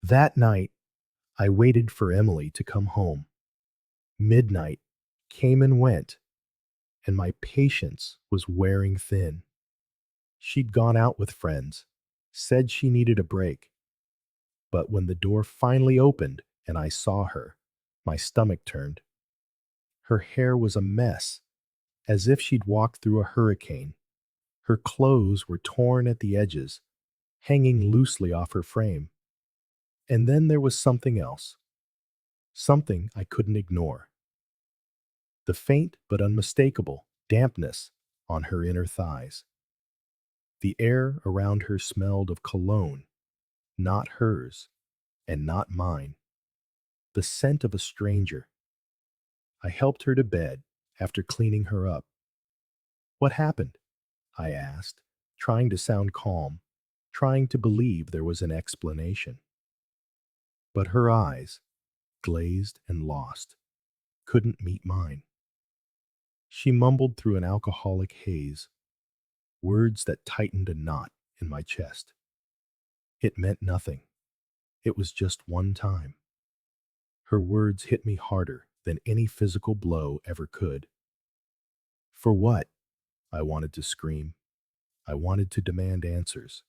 That night, I waited for Emily to come home. Midnight came and went, and my patience was wearing thin. She'd gone out with friends, said she needed a break, but when the door finally opened and I saw her, my stomach turned. Her hair was a mess, as if she'd walked through a hurricane. Her clothes were torn at the edges, hanging loosely off her frame. And then there was something else, something I couldn't ignore. The faint but unmistakable dampness on her inner thighs. The air around her smelled of cologne, not hers and not mine. The scent of a stranger. I helped her to bed after cleaning her up. What happened? I asked, trying to sound calm, trying to believe there was an explanation. But her eyes, glazed and lost, couldn't meet mine. She mumbled through an alcoholic haze, words that tightened a knot in my chest. It meant nothing. It was just one time. Her words hit me harder than any physical blow ever could. For what? I wanted to scream. I wanted to demand answers.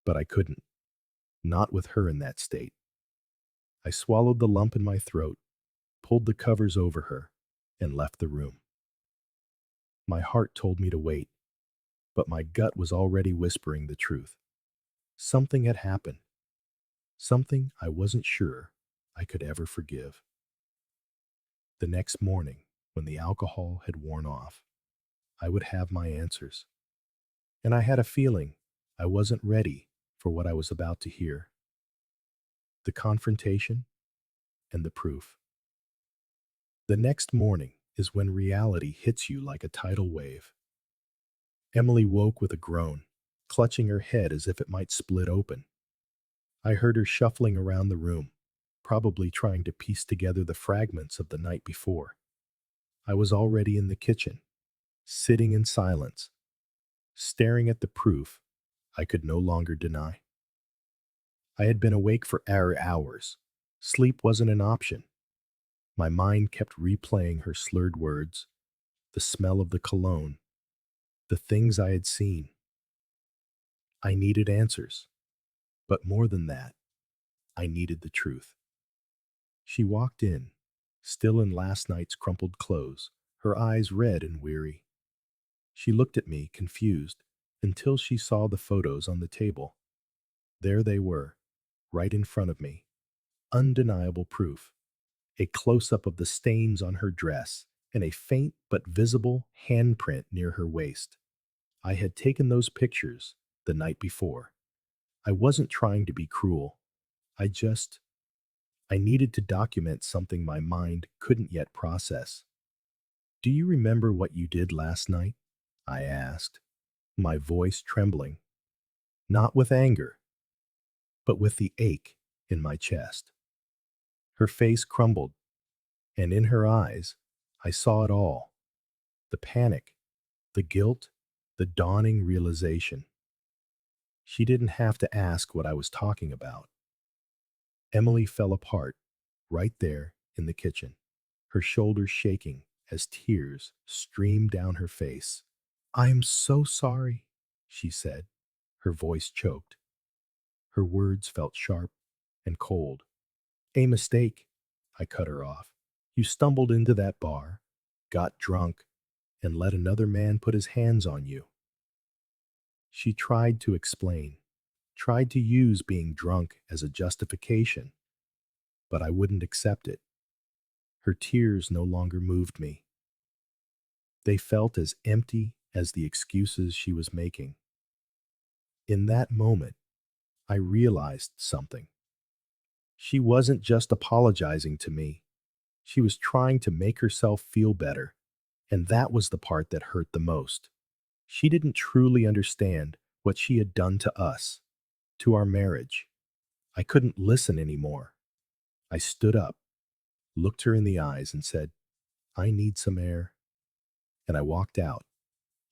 But I couldn't. Not with her in that state. I swallowed the lump in my throat, pulled the covers over her, and left the room. My heart told me to wait, but my gut was already whispering the truth. Something had happened. Something I wasn't sure I could ever forgive. The next morning, when the alcohol had worn off, I would have my answers. And I had a feeling I wasn't ready for what I was about to hear. The confrontation and the proof. The next morning is when reality hits you like a tidal wave. Emily woke with a groan, clutching her head as if it might split open. I heard her shuffling around the room, probably trying to piece together the fragments of the night before. I was already in the kitchen, sitting in silence, staring at the proof I could no longer deny. I had been awake for hours. Sleep wasn't an option. My mind kept replaying her slurred words, the smell of the cologne, the things I had seen. I needed answers, but more than that, I needed the truth. She walked in, still in last night's crumpled clothes, her eyes red and weary. She looked at me, confused, until she saw the photos on the table. There they were, right in front of me. Undeniable proof. A close-up of the stains on her dress and a faint but visible handprint near her waist. I had taken those pictures the night before. I wasn't trying to be cruel. I just I needed to document something my mind couldn't yet process. Do you remember what you did last night? I asked, my voice trembling, not with anger, but with the ache in my chest. Her face crumbled, and in her eyes, I saw it all. The panic, the guilt, the dawning realization. She didn't have to ask what I was talking about. Emily fell apart, right there in the kitchen, her shoulders shaking as tears streamed down her face. "I am so sorry," she said, her voice choked. Her words felt sharp and cold. "A mistake," I cut her off. "You stumbled into that bar, got drunk, and let another man put his hands on you." She tried to explain, tried to use being drunk as a justification, but I wouldn't accept it. Her tears no longer moved me. They felt as empty as the excuses she was making. In that moment, I realized something. She wasn't just apologizing to me. She was trying to make herself feel better, and that was the part that hurt the most. She didn't truly understand what she had done to us, to our marriage. I couldn't listen anymore. I stood up, looked her in the eyes, and said, "I need some air." And I walked out,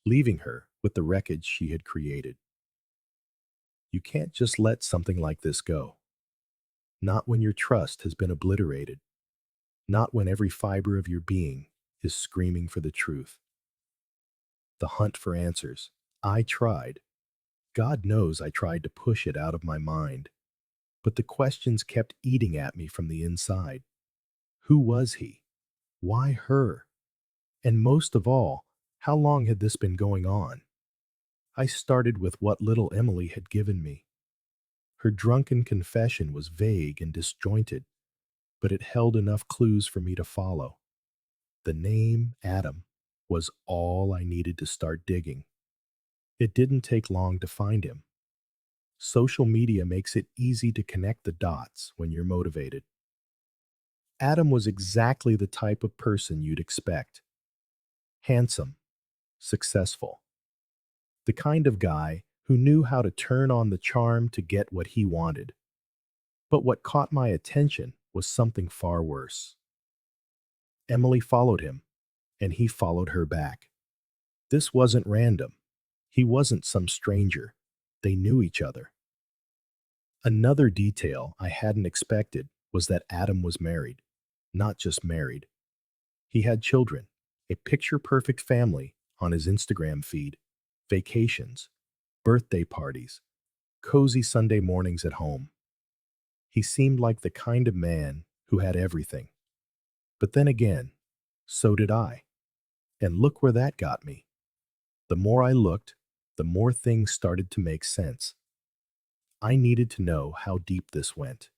leaving her with the wreckage she had created. You can't just let something like this go. Not when your trust has been obliterated. Not when every fiber of your being is screaming for the truth. The hunt for answers. I tried. God knows I tried to push it out of my mind. But the questions kept eating at me from the inside. Who was he? Why her? And most of all, how long had this been going on? I started with what little Emily had given me. Her drunken confession was vague and disjointed, but it held enough clues for me to follow. The name, Adam, was all I needed to start digging. It didn't take long to find him. Social media makes it easy to connect the dots when you're motivated. Adam was exactly the type of person you'd expect. Handsome, successful. The kind of guy who knew how to turn on the charm to get what he wanted. But what caught my attention was something far worse. Emily followed him, and he followed her back. This wasn't random. He wasn't some stranger. They knew each other. Another detail I hadn't expected was that Adam was married. Not just married. He had children, a picture-perfect family on his Instagram feed, vacations, birthday parties, cozy Sunday mornings at home. He seemed like the kind of man who had everything. But then again, so did I. And look where that got me. The more I looked, the more things started to make sense. I needed to know how deep this went.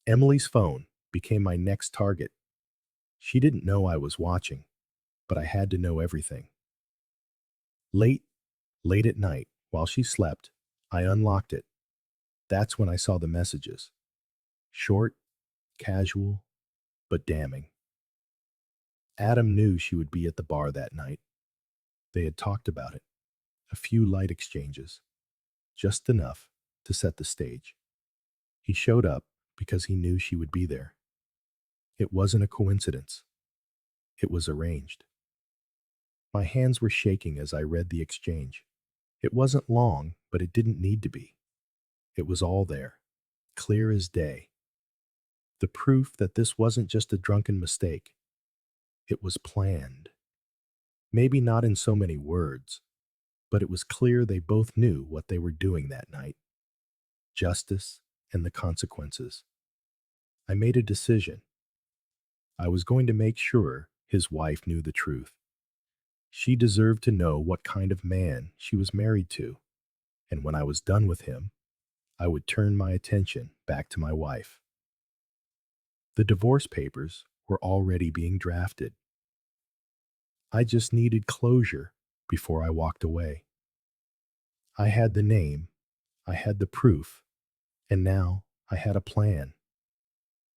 Emily's phone became my next target. She didn't know I was watching, but I had to know everything. Late, late at night, while she slept, I unlocked it. That's when I saw the messages. Short, casual, but damning. Adam knew she would be at the bar that night. They had talked about it. A few light exchanges. Just enough to set the stage. He showed up because he knew she would be there. It wasn't a coincidence. It was arranged. My hands were shaking as I read the exchange. It wasn't long, but it didn't need to be. It was all there, clear as day. The proof that this wasn't just a drunken mistake. It was planned. Maybe not in so many words, but it was clear they both knew what they were doing that night. Justice and the consequences. I made a decision. I was going to make sure his wife knew the truth. She deserved to know what kind of man she was married to, and when I was done with him, I would turn my attention back to my wife. The divorce papers were already being drafted. I just needed closure before I walked away. I had the name, I had the proof, and now I had a plan.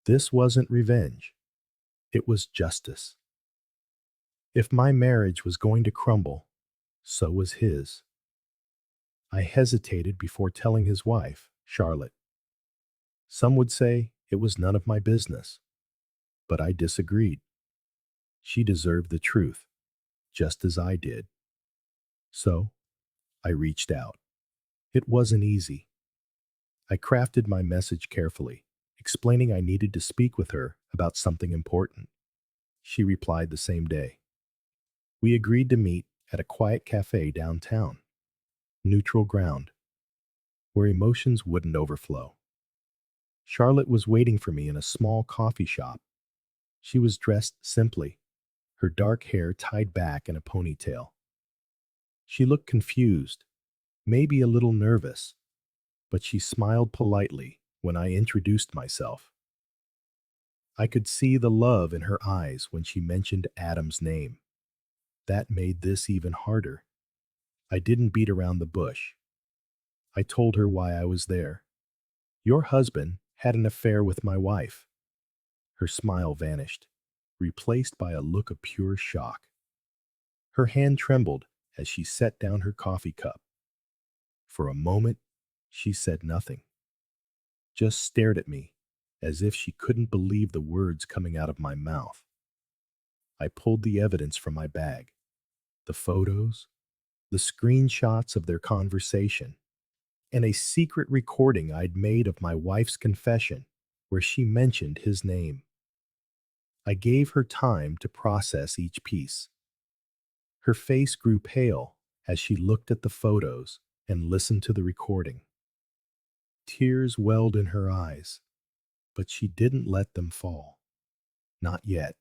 This wasn't revenge, it was justice. If my marriage was going to crumble, so was his. I hesitated before telling his wife, Charlotte. Some would say it was none of my business, but I disagreed. She deserved the truth, just as I did. So, I reached out. It wasn't easy. I crafted my message carefully, explaining I needed to speak with her about something important. She replied the same day. We agreed to meet at a quiet cafe downtown, neutral ground, where emotions wouldn't overflow. Charlotte was waiting for me in a small coffee shop. She was dressed simply, her dark hair tied back in a ponytail. She looked confused, maybe a little nervous, but she smiled politely when I introduced myself. I could see the love in her eyes when she mentioned Adam's name. That made this even harder. I didn't beat around the bush. I told her why I was there. Your husband had an affair with my wife. Her smile vanished, replaced by a look of pure shock. Her hand trembled as she set down her coffee cup. For a moment, she said nothing, just stared at me as if she couldn't believe the words coming out of my mouth. I pulled the evidence from my bag, the photos, the screenshots of their conversation, and a secret recording I'd made of my wife's confession where she mentioned his name. I gave her time to process each piece. Her face grew pale as she looked at the photos and listened to the recording. Tears welled in her eyes, but she didn't let them fall. Not yet.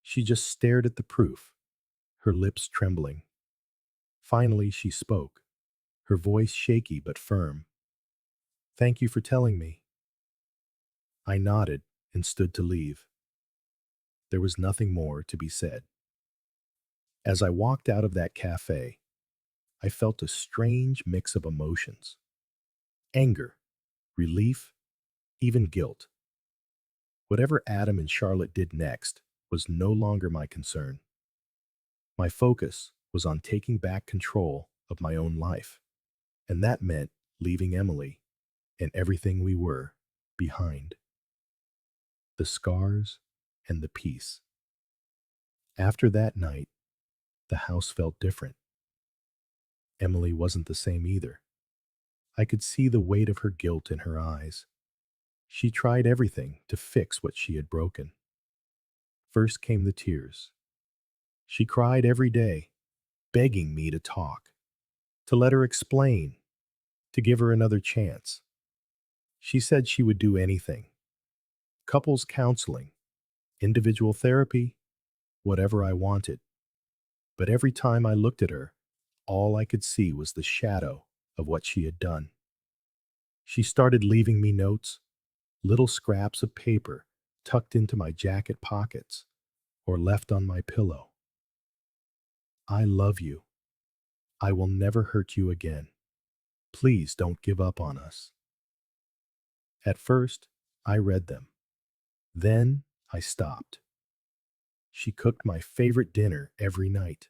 She just stared at the proof, her lips trembling. Finally, she spoke, her voice shaky but firm. "Thank you for telling me." I nodded and stood to leave. There was nothing more to be said. As I walked out of that cafe, I felt a strange mix of emotions: anger, relief, even guilt. Whatever Adam and Charlotte did next was no longer my concern. My focus was on taking back control of my own life, and that meant leaving Emily and everything we were behind. The scars and the peace. After that night, the house felt different. Emily wasn't the same either. I could see the weight of her guilt in her eyes. She tried everything to fix what she had broken. First came the tears. She cried every day, begging me to talk, to let her explain, to give her another chance. She said she would do anything: couples counseling, individual therapy, whatever I wanted. But every time I looked at her, all I could see was the shadow of what she had done. She started leaving me notes, little scraps of paper tucked into my jacket pockets or left on my pillow. "I love you. I will never hurt you again. Please don't give up on us." At first, I read them. Then I stopped. She cooked my favorite dinner every night.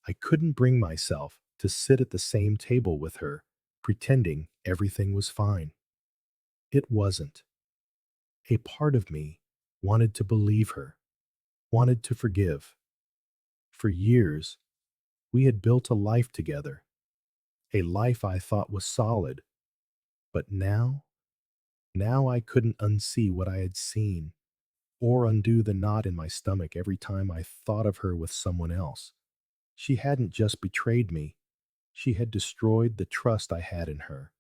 I couldn't bring myself to sit at the same table with her, pretending everything was fine. It wasn't. A part of me wanted to believe her, wanted to forgive. For years, we had built a life together, a life I thought was solid. But now I couldn't unsee what I had seen, or undo the knot in my stomach every time I thought of her with someone else. She hadn't just betrayed me, she had destroyed the trust I had in her,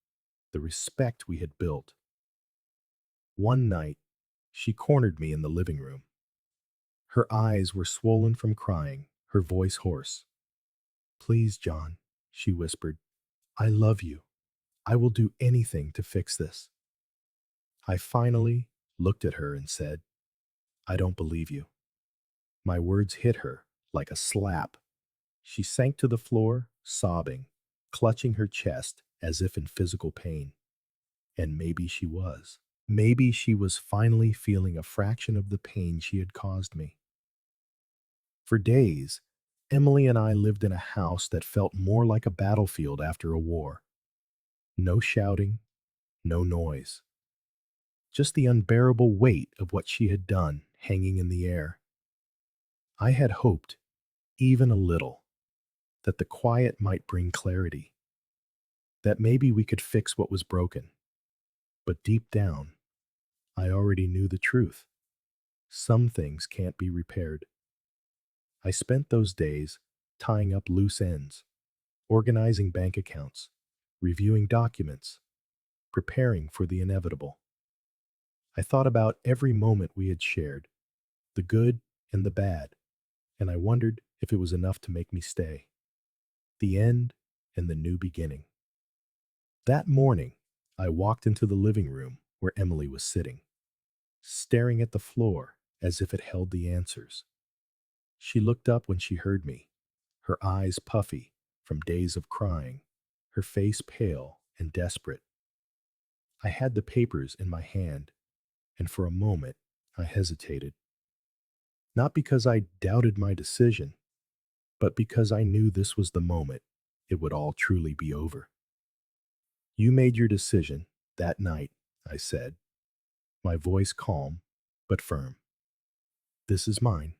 the respect we had built. One night, she cornered me in the living room. Her eyes were swollen from crying, her voice hoarse. "Please, John," she whispered, "I love you. I will do anything to fix this." I finally looked at her and said, "I don't believe you." My words hit her like a slap. She sank to the floor, sobbing, clutching her chest as if in physical pain. And maybe she was. Maybe she was finally feeling a fraction of the pain she had caused me. For days, Emily and I lived in a house that felt more like a battlefield after a war. No shouting, no noise. Just the unbearable weight of what she had done hanging in the air. I had hoped, even a little, that the quiet might bring clarity, that maybe we could fix what was broken. But deep down, I already knew the truth. Some things can't be repaired. I spent those days tying up loose ends, organizing bank accounts, reviewing documents, preparing for the inevitable. I thought about every moment we had shared, the good and the bad, and I wondered if it was enough to make me stay. The end and the new beginning. That morning, I walked into the living room where Emily was sitting, staring at the floor as if it held the answers. She looked up when she heard me, her eyes puffy from days of crying, her face pale and desperate. I had the papers in my hand, and for a moment I hesitated. Not because I doubted my decision, but because I knew this was the moment it would all truly be over. "You made your decision that night," I said, my voice calm but firm. "This is mine."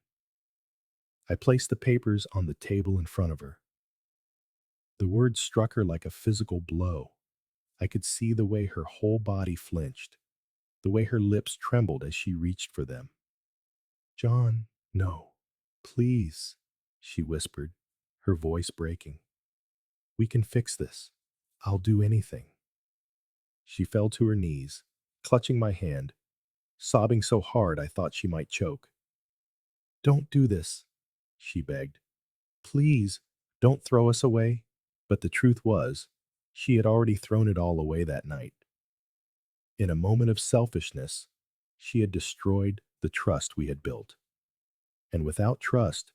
I placed the papers on the table in front of her. The words struck her like a physical blow. I could see the way her whole body flinched, the way her lips trembled as she reached for them. John, no, please, she whispered, her voice breaking. We can fix this. I'll do anything. She fell to her knees, clutching my hand, sobbing so hard I thought she might choke. Don't do this, she begged. Please, don't throw us away. But the truth was, she had already thrown it all away that night. In a moment of selfishness, she had destroyed the trust we had built. And without trust,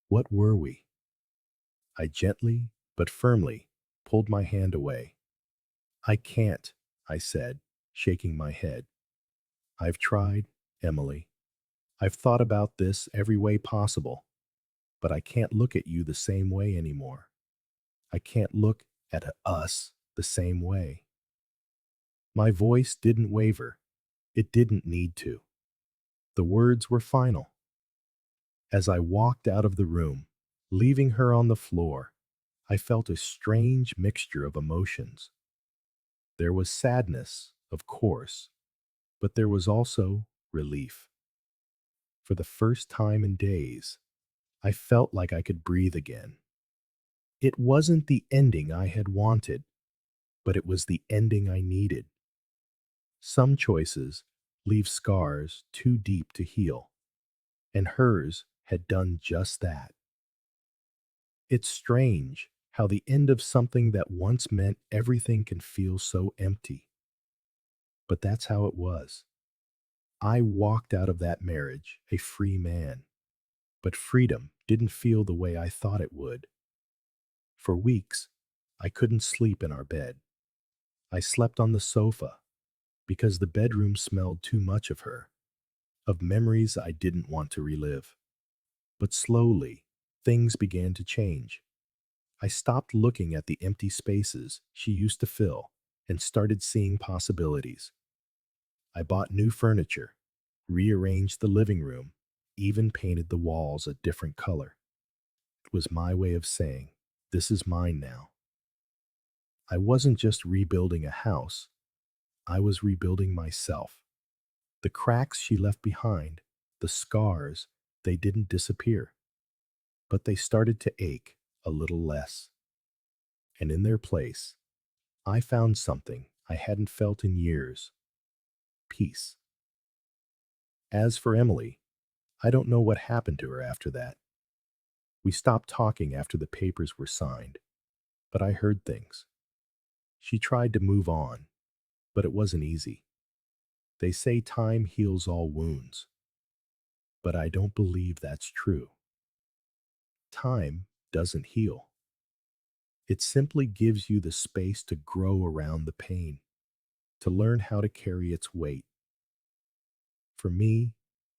what were we? I gently, but firmly, pulled my hand away. I can't, I said, shaking my head. I've tried, Emily. I've thought about this every way possible, but I can't look at you the same way anymore. I can't look at us the same way. My voice didn't waver. It didn't need to. The words were final. As I walked out of the room, leaving her on the floor, I felt a strange mixture of emotions. There was sadness, of course, but there was also relief. For the first time in days, I felt like I could breathe again. It wasn't the ending I had wanted, but it was the ending I needed. Some choices leave scars too deep to heal, and hers had done just that. It's strange how the end of something that once meant everything can feel so empty. But that's how it was. I walked out of that marriage a free man, but freedom didn't feel the way I thought it would. For weeks, I couldn't sleep in our bed. I slept on the sofa because the bedroom smelled too much of her, of memories I didn't want to relive. But slowly, things began to change. I stopped looking at the empty spaces she used to fill and started seeing possibilities. I bought new furniture, rearranged the living room, even painted the walls a different color. It was my way of saying, this is mine now. I wasn't just rebuilding a house, I was rebuilding myself. The cracks she left behind, the scars, they didn't disappear, but they started to ache a little less. And in their place, I found something I hadn't felt in years: peace. As for Emily, I don't know what happened to her after that. We stopped talking after the papers were signed, but I heard things. She tried to move on, but it wasn't easy. They say time heals all wounds, but I don't believe that's true. Time doesn't heal. It simply gives you the space to grow around the pain, to learn how to carry its weight. For me,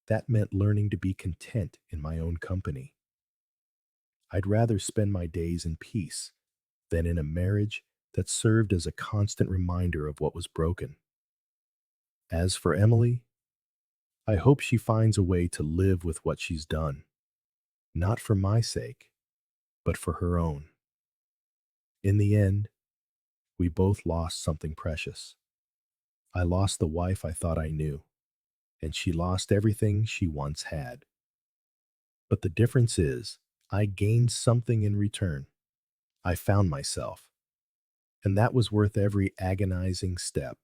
that meant learning to be content in my own company. I'd rather spend my days in peace than in a marriage that served as a constant reminder of what was broken. As for Emily, I hope she finds a way to live with what she's done, not for my sake, but for her own. In the end, we both lost something precious. I lost the wife I thought I knew, and she lost everything she once had. But the difference is, I gained something in return. I found myself, and that was worth every agonizing step.